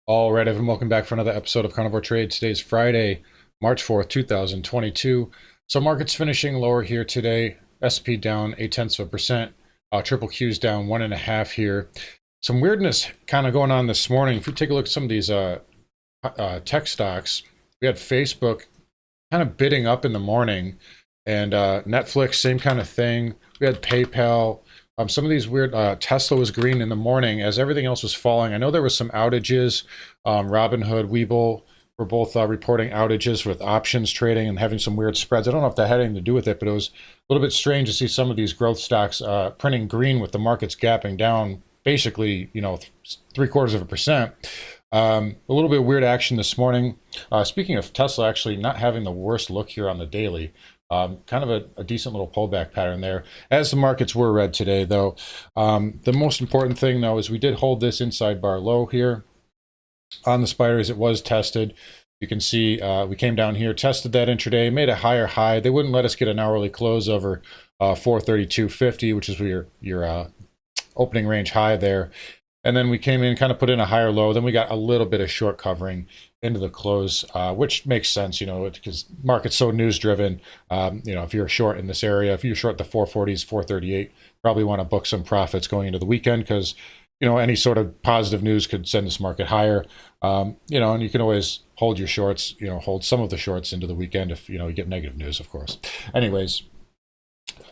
All right, everyone, welcome back for another episode of Carnivore Trade. Today's Friday, March 4th, 2022. So markets finishing lower here today. S&P down 0.8%. Triple Q's down 1.5 here. Some weirdness kind of going on this morning. If we take a look at some of these tech stocks, we had Facebook kind of bidding up in the morning, and Netflix, same kind of thing. We had PayPal. Some of these weird, Tesla was green in the morning as everything else was falling. I know there was some outages. Robinhood, Webull were both reporting outages with options trading and having some weird spreads. I don't know if that had anything to do with it, but it was a little bit strange to see some of these growth stocks printing green with the markets gapping down basically, 0.75%. A little bit of weird action this morning. Speaking of Tesla, actually not having the worst look here on the daily. Kind of a decent little pullback pattern there, as the markets were red today, though. The most important thing, though, is we did hold this inside bar low here on the spiders. It was tested. You can see we came down here, tested that intraday, made a higher high. They wouldn't let us get an hourly close over 432.50, which is your opening range high there. And then we came in, kind of put in a higher low. Then we got a little bit of short covering into the close, which makes sense, because market's so news driven. If you're short in this area, if you're short the 440s, 438, probably want to book some profits going into the weekend because, any sort of positive news could send this market higher. And you can always hold your shorts, hold some of the shorts into the weekend if, you get negative news, of course. Anyways,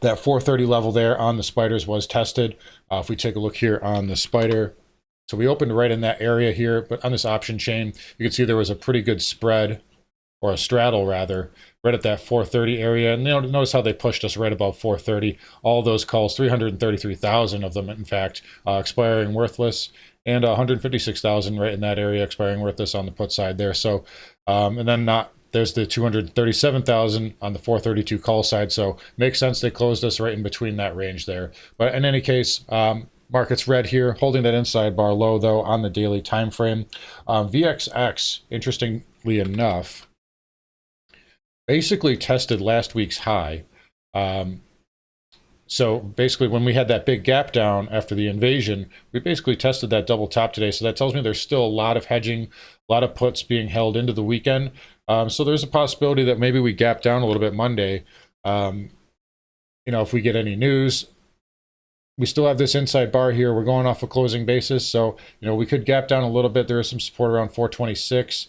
that 430 level there on the spiders was tested. If we take a look here on the spider, so we opened right in that area here, but on this option chain, you can see there was a pretty good spread, or a straddle rather, right at that 430 area. And notice how they pushed us right above 430. All those calls, 333,000 of them, in fact, expiring worthless, and 156,000 right in that area expiring worthless on the put side there. So, and then there's the 237,000 on the 432 call side. So makes sense they closed us right in between that range there. But in any case, market's red here, holding that inside bar low though on the daily time frame. VXX, interestingly enough, basically tested last week's high. So basically when we had that big gap down after the invasion, we basically tested that double top today. So that tells me there's still a lot of hedging, a lot of puts being held into the weekend. So there's a possibility that maybe we gap down a little bit Monday. If we get any news, we still have this inside bar here. We're going off a closing basis. So, we could gap down a little bit. There is some support around 426.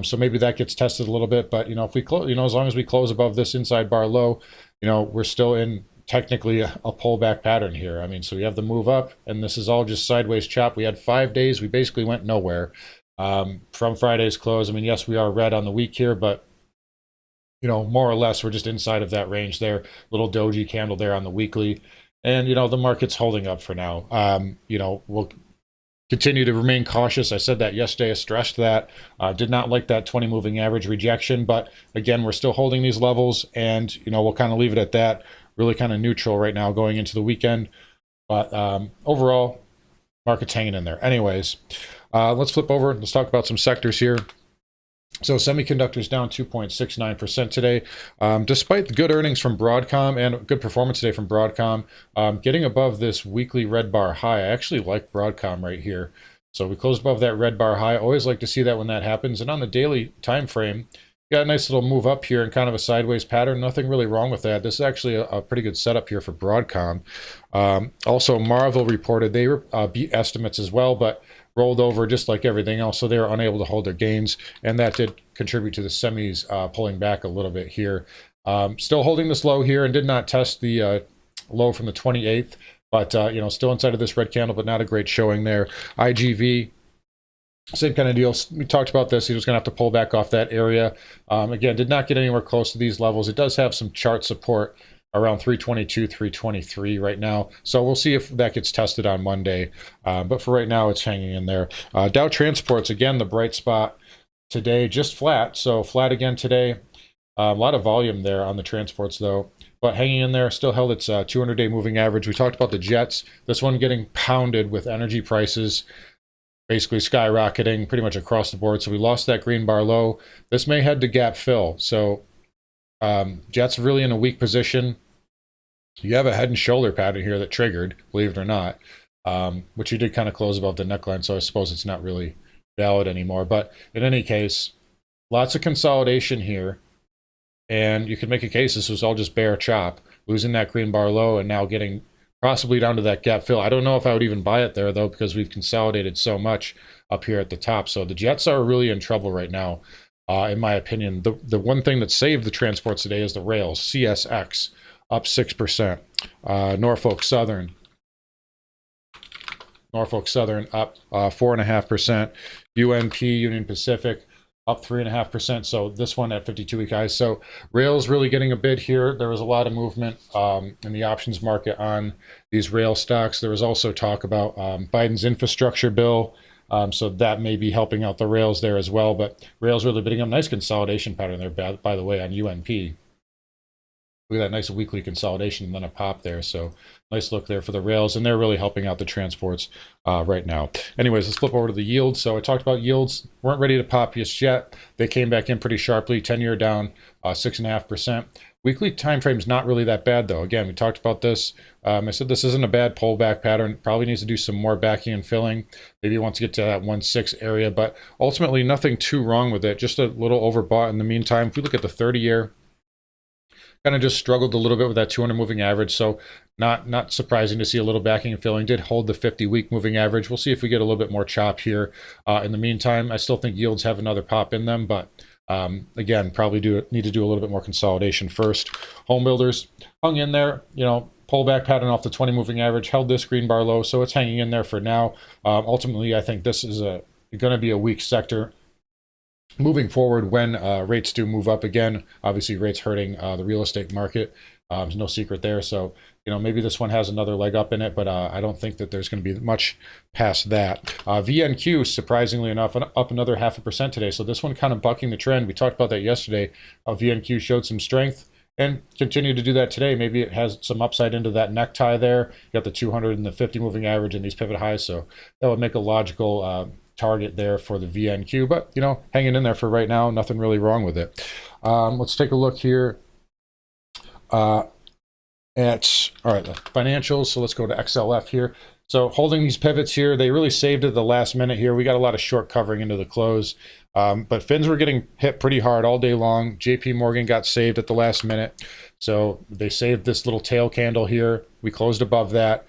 So maybe that gets tested a little bit. But, if we close, as long as we close above this inside bar low, we're still in technically a pullback pattern here. I mean, so we have the move up, and this is all just sideways chop. We had 5 days. We basically went nowhere from Friday's close. I mean, yes, we are red on the week here, but more or less we're just inside of that range there. Little doji candle there on the weekly, and the market's holding up for now. We'll continue to remain cautious. I said that yesterday. I stressed that. Did not like that 20 moving average rejection, but again, we're still holding these levels, and we'll kind of leave it at that. Really kind of neutral right now going into the weekend, but overall, market's hanging in there. Anyways, let's flip over. Let's talk about some sectors here. So semiconductors down 2.69% today, despite the good earnings from Broadcom and good performance today from Broadcom, getting above this weekly red bar high. I actually like Broadcom right here. So we closed above that red bar high. Always like to see that when that happens. And on the daily time frame, got a nice little move up here and kind of a sideways pattern. Nothing really wrong with that. This is actually a pretty good setup here for Broadcom. Also, Marvell reported they beat estimates as well, but rolled over just like everything else, so they were unable to hold their gains, and that did contribute to the semis pulling back a little bit here. Still holding this low here and did not test the low from the 28th, but still inside of this red candle, but not a great showing there. IGV, same kind of deal. We talked about this. He was going to have to pull back off that area. Again, did not get anywhere close to these levels. It does have some chart support around 322, 323 right now. So we'll see if that gets tested on Monday. But for right now, it's hanging in there. Dow Transports, again, the bright spot today, just flat. So flat again today. A lot of volume there on the transports, though. But hanging in there, still held its 200-day moving average. We talked about the jets. This one getting pounded with energy prices basically skyrocketing pretty much across the board. So we lost that green bar low. This may head to gap fill. So jets really in a weak position. You have a head and shoulder pattern here that triggered, believe it or not, which you did kind of close above the neckline, so I suppose it's not really valid anymore. But in any case, lots of consolidation here. And you could make a case this was all just bear chop, losing that green bar low and now getting possibly down to that gap fill. I don't know if I would even buy it there, though, because we've consolidated so much up here at the top. So the Jets are really in trouble right now, in my opinion. The one thing that saved the transports today is the rails. CSX up 6%. Norfolk Southern up 4.5%. UNP, Union Pacific, up 3.5%. So this one at 52-week highs. So rail's really getting a bid here. There was a lot of movement in the options market on these rail stocks. There was also talk about Biden's infrastructure bill. So that may be helping out the rails there as well. But rail's really bidding up. Nice consolidation pattern there, by the way, on UNP. Look at that nice weekly consolidation and then a pop there. So nice look there for the rails, and they're really helping out the transports right now. Anyways, let's flip over to the yields. So I talked about yields weren't ready to pop just yet. They came back in pretty sharply. 10-year down 6.5%. Weekly time frame's not really that bad though. Again, we talked about this. I said this isn't a bad pullback pattern. Probably needs to do some more backing and filling. Maybe wants to get to that 1.6 area, but ultimately nothing too wrong with it. Just a little overbought in the meantime. If we look at the 30-year, kind of just struggled a little bit with that 200 moving average, so not surprising to see a little backing and filling. Did hold the 50-week moving average. We'll see if we get a little bit more chop here. In the meantime, I still think yields have another pop in them, but again, probably need to do a little bit more consolidation first. Home builders hung in there, pullback pattern off the 20 moving average, held this green bar low, so it's hanging in there for now. Ultimately, I think this is going to be a weak sector moving forward when rates do move up again. Obviously, rates hurting the real estate market. There's no secret there. So, maybe this one has another leg up in it, but I don't think that there's going to be much past that. VNQ, surprisingly enough, up another 0.5% today. So this one kind of bucking the trend. We talked about that yesterday. VNQ showed some strength and continue to do that today. Maybe it has some upside into that necktie there. You got the 200 and the 50 moving average and these pivot highs. So that would make a logical target there for the VNQ, but hanging in there for right now. Nothing really wrong with it. Let's take a look here at the financials. So let's go to XLF here. So holding these pivots here, they really saved it the last minute here. We got a lot of short covering into the close, but fins were getting hit pretty hard all day long. JP Morgan got saved at the last minute, so they saved this little tail candle here. We closed above that,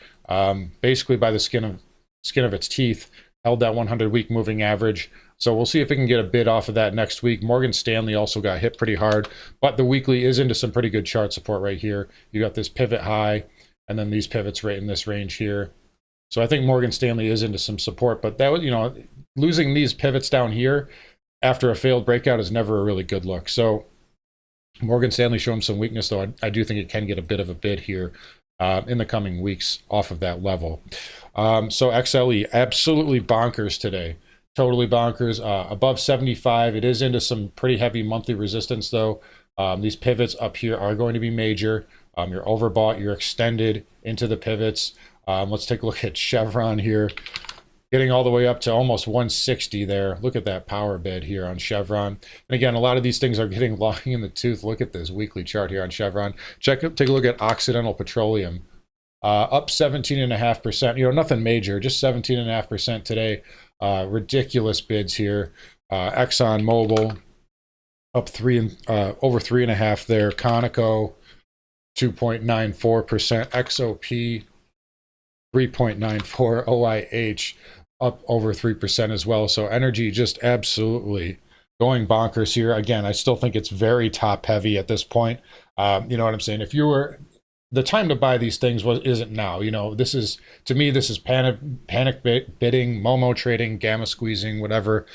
basically by the skin of its teeth. Held that 100-week moving average. So we'll see if we can get a bid off of that next week. Morgan Stanley also got hit pretty hard, but the weekly is into some pretty good chart support right here. You got this pivot high, and then these pivots right in this range here. So I think Morgan Stanley is into some support, but that was, losing these pivots down here after a failed breakout is never a really good look. So Morgan Stanley showing some weakness, though. I do think it can get a bit of a bid here in the coming weeks off of that level. So XLE, absolutely bonkers today. Totally bonkers. Above 75. It is into some pretty heavy monthly resistance, though. These pivots up here are going to be major. You're overbought. You're extended into the pivots. Let's take a look at Chevron here. Getting all the way up to almost 160 there. Look at that power bid here on Chevron. And again, a lot of these things are getting long in the tooth. Look at this weekly chart here on Chevron. Take a look at Occidental Petroleum. Up 17.5%. Nothing major, just 17.5% today. Ridiculous bids here. Exxon Mobil up over 3.5% there. Conoco 2.94%. XOP 3.94%. OIH up over 3% as well. So energy just absolutely going bonkers here. Again, I still think it's very top heavy at this point. You know what I'm saying? If you were, the time to buy these things isn't now. This is, to me, this is panic bidding, Momo trading, gamma squeezing, whatever.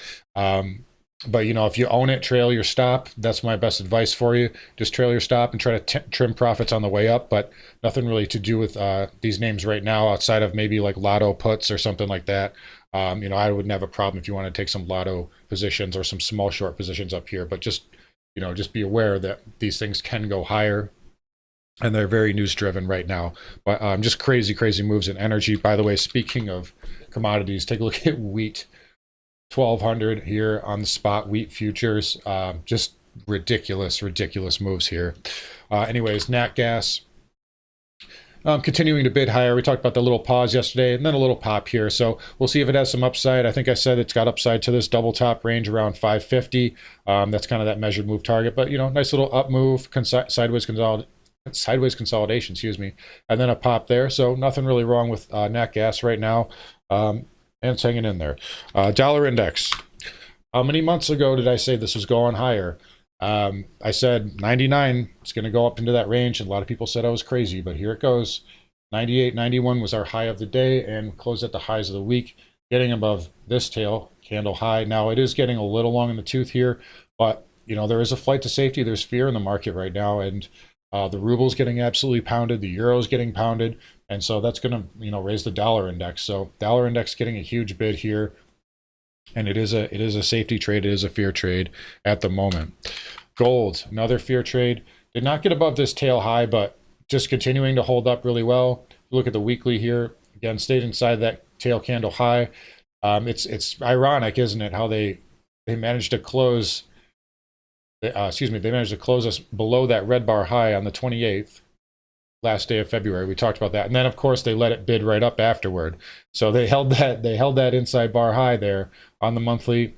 But if you own it, trail your stop. That's my best advice for you. Just trail your stop and try to trim profits on the way up. But nothing really to do with these names right now, outside of maybe like Lotto puts or something like that. I wouldn't have a problem if you want to take some Lotto positions or some small short positions up here. But just be aware that these things can go higher. And they're very news driven right now. But just crazy moves in energy. By the way, speaking of commodities, take a look at wheat. 1200 here on the spot wheat futures. Just ridiculous moves here. Anyways, nat gas continuing to bid higher. We talked about the little pause yesterday and then a little pop here. So we'll see if it has some upside. I think I said it's got upside to this double top range around 550. That's kind of that measured move target. But, nice little up move, sideways consolidation, excuse me, and then a pop there. So nothing really wrong with nat gas right now. And it's hanging in there. Dollar index. How many months ago did I say this was going higher? I said 99, it's going to go up into that range, and a lot of people said I was crazy, but here it goes. 98, 91 was our high of the day and closed at the highs of the week, getting above this tail candle high. Now, it is getting a little long in the tooth here, but, there is a flight to safety. There's fear in the market right now, and the ruble's getting absolutely pounded. The euro's getting pounded, and so that's going to, raise the dollar index. So dollar index getting a huge bid here. And it is a safety trade. It is a fear trade at the moment. Gold, another fear trade. Did not get above this tail high, but just continuing to hold up really well. Look at the weekly here. Again, stayed inside that tail candle high. It's ironic, isn't it, how they managed to close. They managed to close us below that red bar high on the 28th. Last day of February. We talked about that. And then of course they let it bid right up afterward. So they held that inside bar high there on the monthly,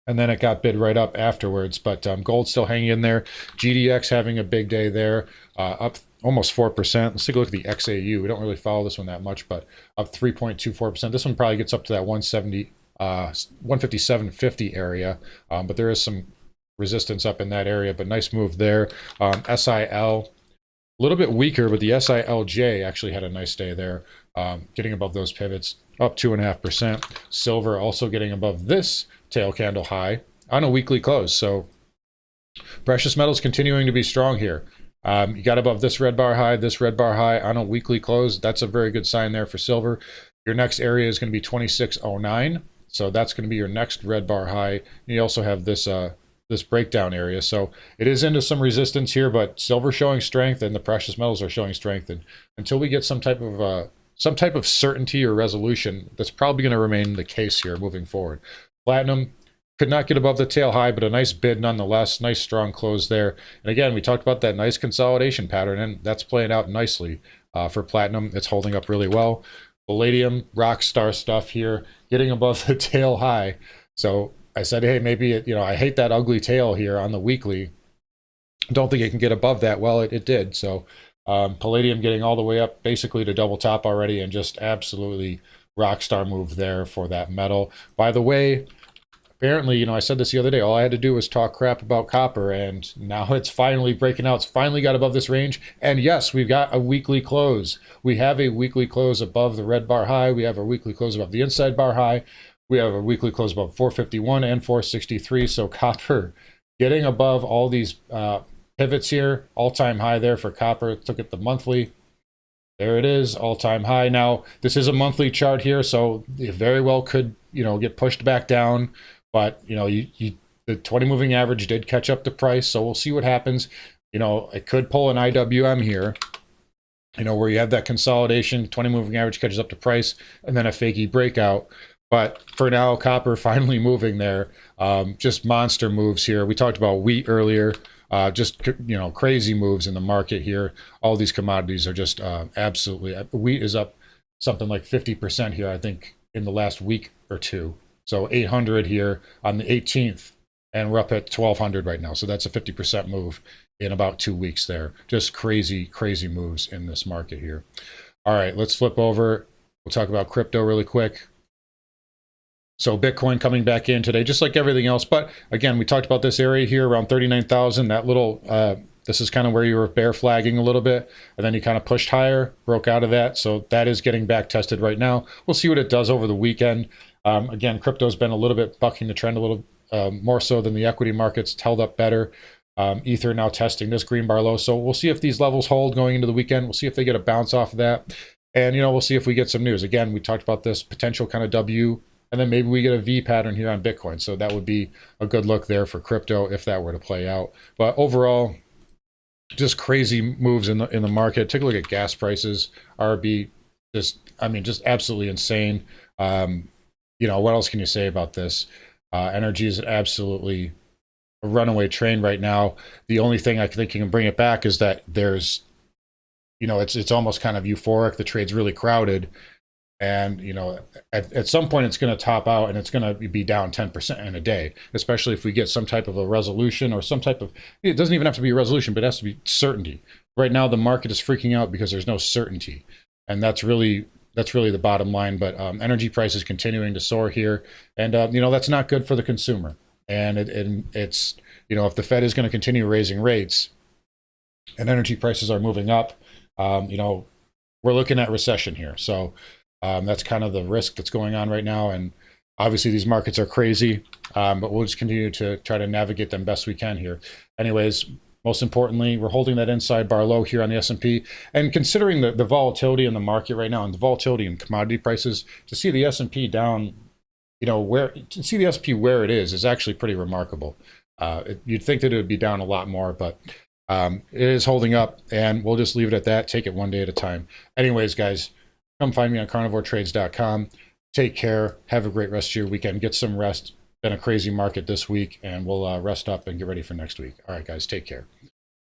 and then it got bid right up afterwards. But gold still hanging in there. GDX having a big day there, up almost 4%. Let's take a look at the XAU. We don't really follow this one that much, but up 3.24%. This one probably gets up to that 157.50 area, but there is some resistance up in that area, but nice move there. SIL, a little bit weaker, but the SILJ actually had a nice day there, getting above those pivots, up 2.5%. Silver also getting above this tail candle high on a weekly close. So precious metals continuing to be strong here. You got above this red bar high on a weekly close. That's a very good sign there for silver. Your next area is going to be 2609. So that's going to be your next red bar high. You also have this breakdown area. So it is into some resistance here, but silver showing strength and the precious metals are showing strength. And until we get some type of certainty or resolution, that's probably going to remain the case here moving forward. Platinum could not get above the tail high, but a nice bid nonetheless. Nice strong close there. And again, we talked about that nice consolidation pattern, and that's playing out nicely for platinum. It's holding up really well. Palladium, rock star stuff here, getting above the tail high. So I said, hey, maybe I hate that ugly tail here on the weekly. Don't think it can get above that. Well, it did. So Palladium getting all the way up basically to double top already, and just absolutely rock star move there for that metal. By the way, apparently, I said this the other day, all I had to do was talk crap about copper, and now it's finally breaking out. It's finally got above this range. And yes, we've got a weekly close. We have a weekly close above the red bar high. We have a weekly close above the inside bar high. We have a weekly close above 451 and 463. So copper getting above all these pivots here. All-time high there for copper. Let's look at the monthly. There it is, all-time high. Now, this is a monthly chart here, so it very well could, get pushed back down. But, the 20 moving average did catch up to price, so we'll see what happens. It could pull an IWM here, where you have that consolidation, 20 moving average catches up to price, and then a fakey breakout. But for now, copper finally moving there. Just monster moves here. We talked about wheat earlier. Just, crazy moves in the market here. All these commodities are just absolutely... Wheat is up something like 50% here, I think, in the last week or two. So 800 here on the 18th, and we're up at 1200 right now. So that's a 50% move in about 2 weeks there. Just crazy, crazy moves in this market here. All right, let's flip over. We'll talk about crypto really quick. So Bitcoin coming back in today, just like everything else. But again, we talked about this area here around 39,000. That little, this is kind of where you were bear flagging a little bit, and then you kind of pushed higher, broke out of that. So that is getting back tested right now. We'll see what it does over the weekend. Again, crypto's been a little bit bucking the trend a little more so than the equity markets. It's held up better. Ether now testing this green bar low. So we'll see if these levels hold going into the weekend. We'll see if they get a bounce off of that. And, we'll see if we get some news. Again, we talked about this potential kind of W, and then maybe we get a V pattern here on Bitcoin. So that would be a good look there for crypto if that were to play out. But overall, just crazy moves in the market. Take a look at gas prices. RB, just absolutely insane. What else can you say about this? Energy is absolutely a runaway train right now. The only thing I think can bring it back is that there's you know, it's almost kind of euphoric. The trade's really crowded. And, you know, at some point it's going to top out and it's going to be down 10% in a day, especially if we get some type of a resolution or some type of, it doesn't even have to be a resolution, but it has to be certainty. Right now, the market is freaking out because there's no certainty. And that's really the bottom line. But energy prices continuing to soar here. And, you know, that's not good for the consumer. And it's, you know, if the Fed is going to continue raising rates and energy prices are moving up, you know, we're looking at recession here. So, that's kind of the risk that's going on right now. And obviously these markets are crazy, but we'll just continue to try to navigate them best we can here. Anyways, most importantly, we're holding that inside bar low here on the S&P. And considering the volatility in the market right now and the volatility in commodity prices, to see the S&P down, you know, to see the S&P where it is actually pretty remarkable. You'd think that it would be down a lot more, but it is holding up, and we'll just leave it at that. Take it one day at a time. Anyways, guys, come find me on carnivoretrades.com. Take care. Have a great rest of your weekend. Get some rest. Been a crazy market this week, and we'll rest up and get ready for next week. All right, guys, take care.